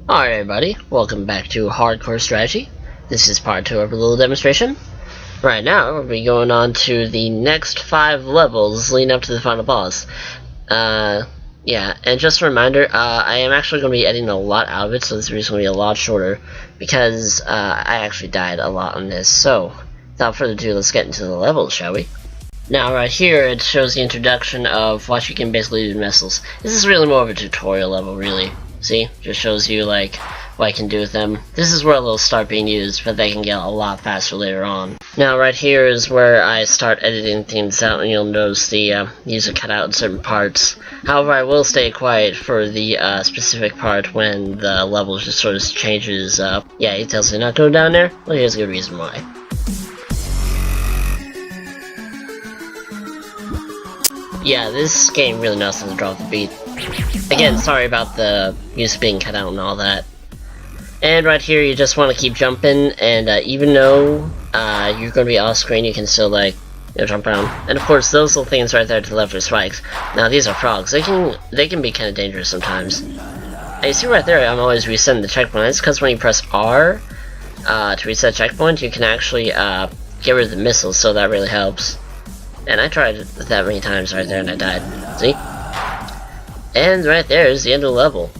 Alright everybody, welcome back to Hardcore Strategy. This is part 2 of a little demonstration. Right now, we'll be going on to the next 5 levels leading up to the final boss. Yeah, and just a reminder, I am actually going to be editing a lot out of it, so this video is going to be a lot shorter, because I actually died a lot on this. So, without further ado, let's get into the levels, shall we? Now, right here, it shows the introduction of what you can basically do with missiles. This is really more of a tutorial level, really. See? Just shows you, like, what I can do with them. This is where they'll start being used, but they can get a lot faster later on. Now, right here is where I start editing things out, and you'll notice the music cut out in certain parts. However, I will stay quiet for the specific part when the level just sort of changes up. Yeah, he tells me not to go down there. Well, here's a good reason why. Yeah, this game really knows how to drop the beat. Again, sorry about the music being cut out and all that. And right here, you just want to keep jumping, and even though you're going to be off screen, you can still, like, jump around. And of course, those little things right there to the left are spikes. Now, these are frogs. They can be kind of dangerous sometimes. And you see right there, I'm always resetting the checkpoints, because when you press R to reset checkpoint, you can actually get rid of the missiles, so that really helps. And I tried that many times right there and I died. See? And right there is the end of the level.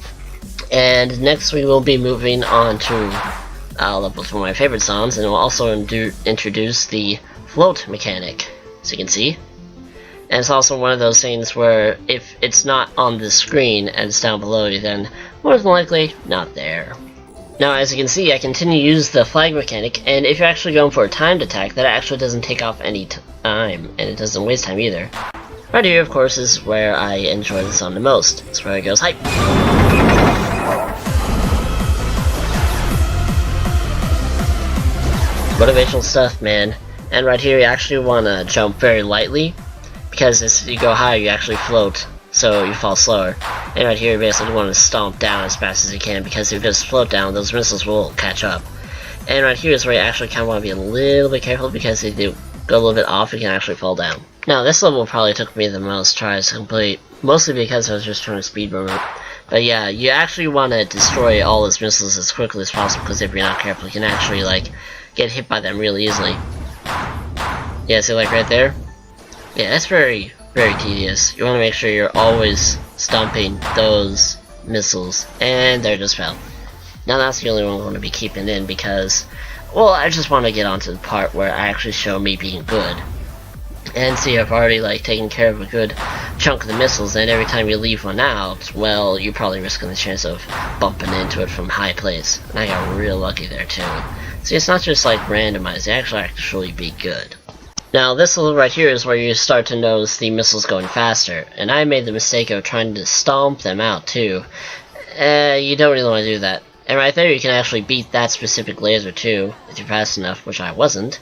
And next we will be moving on to levels from my favorite songs, and we'll also introduce the float mechanic, as you can see. And it's also one of those things where if it's not on the screen and it's down below you, then more than likely not there. Now, as you can see, I continue to use the flag mechanic, and if you're actually going for a timed attack, that actually doesn't take off any time, and it doesn't waste time either. Right here, of course, is where I enjoy the song the most. It's where it goes hype. Motivational stuff, man. And right here, you actually want to jump very lightly, because as you go higher, you actually float, so you fall slower. And right here, you basically want to stomp down as fast as you can, because if you just float down, those missiles will catch up. And right here is where you actually kind of want to be a little bit careful, because if you go a little bit off, you can actually fall down. Now, this level probably took me the most tries to complete, mostly because I was just trying to speedrun it. But yeah, you actually want to destroy all those missiles as quickly as possible, because if you're not careful, you can actually, like, get hit by them really easily. Yeah, see, like, right there? Yeah, that's very, very tedious. You want to make sure you're always stomping those missiles, and there just fell. Now that's the only one I'm going to be keeping in, because, well, I just want to get onto the part where I actually show me being good. And see, I've already, like, taken care of a good chunk of the missiles, and every time you leave one out, well, you're probably risking the chance of bumping into it from high place. And I got real lucky there, too. See, it's not just, like, randomized, they actually be good. Now, this level right here is where you start to notice the missiles going faster, and I made the mistake of trying to stomp them out, too. You don't really want to do that. And right there, you can actually beat that specific laser, too, if you're fast enough, which I wasn't.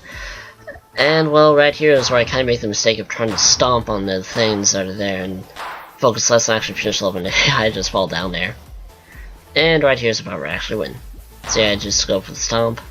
And, well, right here is where I kind of make the mistake of trying to stomp on the things that are there and focus less on actually finish the level, and I just fall down there. And right here is about where I actually win. So yeah, I just go for the stomp.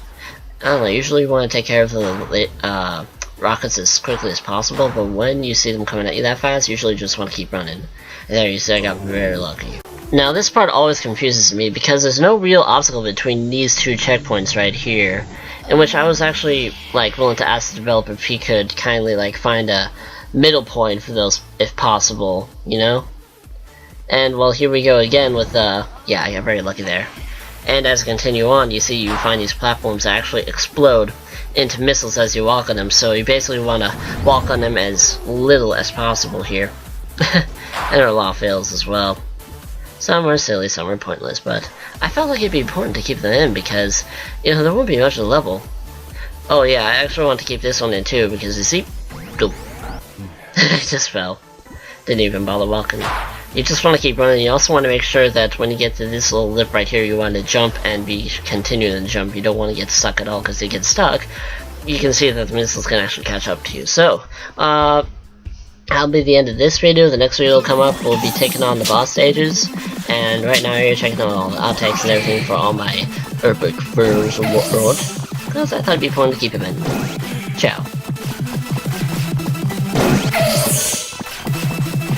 I don't know, usually you want to take care of the rockets as quickly as possible, but when you see them coming at you that fast, you usually just want to keep running. And there you see I got very lucky. Now, this part always confuses me, because there's no real obstacle between these two checkpoints right here, in which I was actually, like, willing to ask the developer if he could kindly, like, find a middle point for those, if possible, you know? And, well, here we go again with, yeah, I got very lucky there. And as I continue on, you see you find these platforms that actually explode into missiles as you walk on them, so you basically want to walk on them as little as possible here. And there are a lot of fails as well. Some are silly, some are pointless, but I felt like it'd be important to keep them in, because, you know, there won't be much of the level. Oh yeah, I actually want to keep this one in too, because you see, doop. I just fell. Didn't even bother walking. You just want to keep running. You also want to make sure that when you get to this little lip right here, you want to jump and be continuing to jump. You don't want to get stuck at all, because if you get stuck, you can see that the missiles can actually catch up to you. So, that'll be the end of this video. The next video will come up. We'll be taking on the boss stages. And right now you're checking out all the outtakes and everything for all my epic furs and whatnot, because I thought it'd be fun to keep them in. Ciao.